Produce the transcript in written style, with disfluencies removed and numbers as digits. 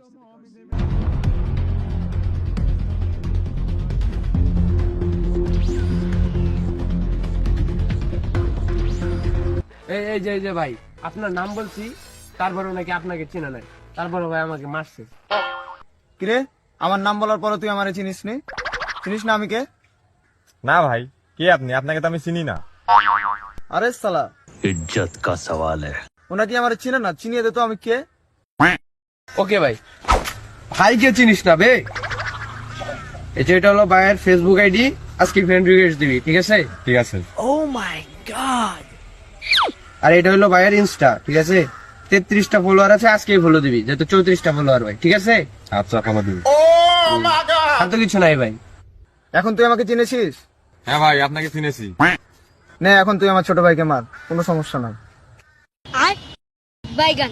এই যে ভাই, আপনার নাম বলছি, তারপরে নাকি আপনাকে চেনা নাই, তারপরে ভাই আমাকে মারছে। কিরে, আমার নাম বলার পরে তুই আমারে চিনিস নি? চিনিস না আমি কে? না ভাই, কে আপনি? আপনাকে তো আমি চিনি না। আরে সালা, इज्जत का सवाल है। ওনাকে আমারে চিনে না, চিনিয়ে দে তো আমি কে। ওকে ভাই, ভাইকে চিনিস না বে? এটা হলো ভাইয়ের ফেসবুক আইডি, আজকে ফ্রেন্ড রিকোয়েস্ট দিবি, ঠিক আছে? ঠিক আছে। আর এটা হলো ভাইয়ের ইনস্টা, ঠিক আছে? 33টা ফলোয়ার আছে, আজকেই ফলো দিবি, যেহেতু 34টা ফলোয়ার ভাই, ঠিক আছে? আচ্ছা, ফলো দিবি। আর তো কিছু নাই ভাই। এখন তুই আমাকে চিনেছিস? হ্যাঁ ভাই, আপনাকে চিনেছি। নে এখন তুই আমার ছোট ভাইকে মার, কোনো সমস্যা নাই। बैगन